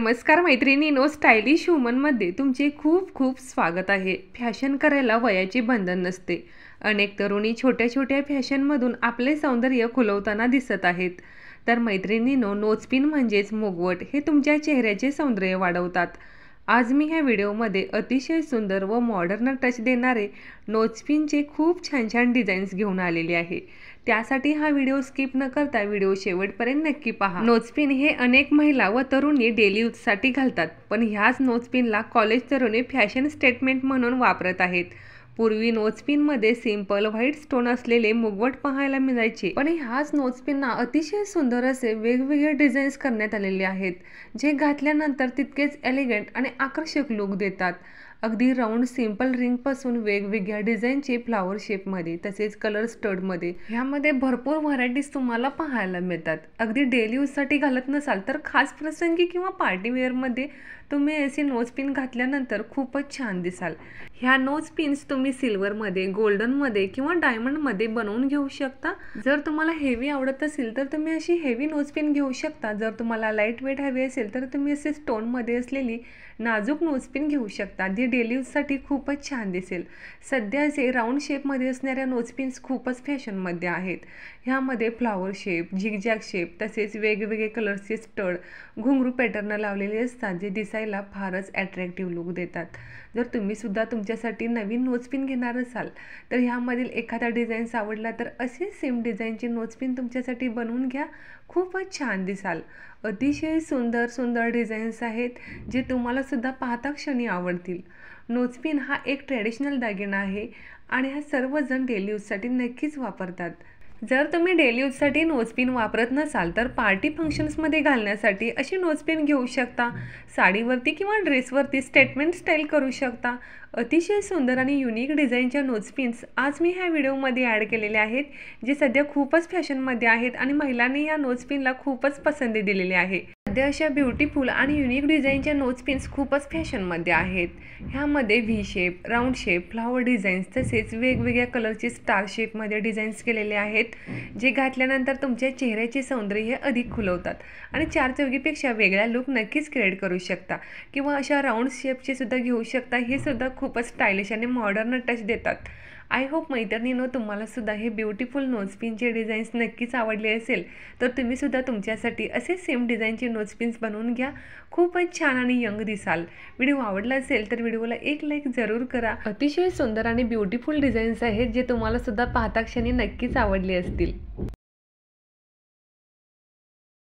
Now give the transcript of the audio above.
नमस्कार मैत्रिणींनो, स्टायलिश ह्युमनमध्ये तुमचे खूप खूप स्वागत आहे। फॅशन करायला वयाचे बंधन नसते। अनेक तरुणी छोट्या छोट्या फॅशनमधून आपले सौंदर्य खुलवताना दिसत आहेत। तर मैत्रिणींनो, नोजपिन म्हणजेच मुगवट हे तुमच्या चेहऱ्याचे सौंदर्य वाढवतात। आज मी ह्या व्हिडिओमध्ये अतिशय सुंदर व मॉडर्न टच देणारे नोजपिनचे खूप छान छान डिझाईन्स घेऊन आलेले आहे। त्यासाठी हा व्हिडिओ स्किप न करता व्हिडिओ शेवटपर्यंत नक्की पहा। नोजपिन हे अनेक महिला व तरुणी डेली यूजसाठी घालतात, पण ह्याच नोजपिनला कॉलेज तरुणी फॅशन स्टेटमेंट म्हणून वापरत आहेत। पूर्वी नोजपिनमध्ये सिंपल व्हाईट स्टोन असलेले मुगवट पाहायला मिळायचे, पण ह्याच नोजपिनना अतिशय सुंदर असे वेगवेगळे डिझाईन्स करण्यात आलेले आहेत, जे घातल्यानंतर तितकेच एलिगंट आणि आकर्षक लुक देतात। अगदी राऊंड सिंपल रिंग पासून वेगवेगळ्या डिझाईनचे फ्लावर शेपमध्ये तसेच कलर स्टडमध्ये ह्यामध्ये भरपूर व्हरायटीज तुम्हाला पाहायला मिळतात। अगदी डेली यूजसाठी घालत नसाल तर खास प्रसंगी किंवा पार्टी वेअरमध्ये तुम्ही असे नोजपिन घातल्यानंतर खूपच छान दिसाल। ह्या नोजपिन्स तुम्ही सिल्वरमध्ये, गोल्डनमध्ये किंवा डायमंडमध्ये बनवून घेऊ शकता। जर तुम्हाला हेवी आवडत असेल तर तुम्ही अशी हेवी नोजपिन घेऊ शकता। जर तुम्हाला लाईट वेट हवी असेल तर तुम्ही असे स्टोनमध्ये असलेली नाजूक नोजपिन घेऊ शकता, जी डेली यूजसाठी खूपच छान दिसेल। सध्याचे राऊंड शेपमध्ये असणाऱ्या नोजपिन्स खूपच फॅशनमध्ये आहेत। ह्यामध्ये फ्लावर शेप, झिगझॅग शेप तसेच वेगवेगळे कलर्सचे स्टड, घुंगरू पॅटर्न लावलेले असतात, जे दिसायला फारच अट्रॅक्टिव्ह लुक देतात। जर तुम्ही सुद्धा तुमच्यासाठी नवीन नोजपिन घेणार असाल तर ह्यामधील एखादा डिझाईन्स आवडला तर असे सेम डिझाईनचे नोजपिन तुमच्यासाठी बनवून घ्या, खूपच छान दिसाल। अतिशय सुंदर सुंदर डिझाईन्स आहेत, जे तुम्हाला सुद्धा पाहता क्षणी आवडतील। नोजपिन हा एक ट्रेडिशनल दागिना आहे आणि हा सर्वजण डेली यूजसाठी नक्कीच वापरतात। जर तुम्ही डेली यूजसाठी नोजपिन वापरत नसाल तर पार्टी फंक्शन्समध्ये घालण्यासाठी अशी नोजपिन घेऊ शकता। साडीवरती किंवा ड्रेसवरती स्टेटमेंट स्टाईल करू शकता। अतिशय सुंदर आणि युनिक डिझाईनच्या नोजपिन्स आज मी ह्या व्हिडिओमध्ये ॲड केलेले आहेत, जे सध्या खूपच फॅशनमध्ये आहेत आणि महिलांनी ह्या नोजपिनला खूपच पसंती दिलेली आहे। सध्या अशा ब्युटिफुल आणि युनिक डिझाईनच्या नोजपिन्स खूपच फॅशनमध्ये आहेत। ह्यामध्ये V shape, round shape, flower designs तसेच वेगवेगळ्या कलरचे स्टार शेपमध्ये डिझाईन्स केलेले आहेत, जे घातल्यानंतर तुमच्या चेहऱ्याचे सौंदर्य हे अधिक खुलवतात आणि चार चौघीपेक्षा वेगळा लुक नक्कीच क्रिएट करू शकता। किंवा अशा राऊंड शेपचे सुद्धा घेऊ शकता, हे सुद्धा खूपच स्टायलिश आणि मॉडर्न टच देतात। आय होप मैत्रिणींनो, तुम्हाला सुद्धा हे ब्युटिफुल नोजपिनचे डिझाईन्स नक्कीच आवडले असेल तर तुम्ही सुद्धा तुमच्यासाठी असे सेम डिझाईनचे नोजपिन्स बनवून घ्या, खूपच छान आणि यंग दिसाल। व्हिडिओ आवडला असेल तर व्हिडिओला एक लाईक जरूर करा। अतिशय सुंदर आणि ब्युटिफुल डिझाईन्स आहेत, जे तुम्हाला सुद्धा पाहता क्षणी नक्कीच आवडले असतील।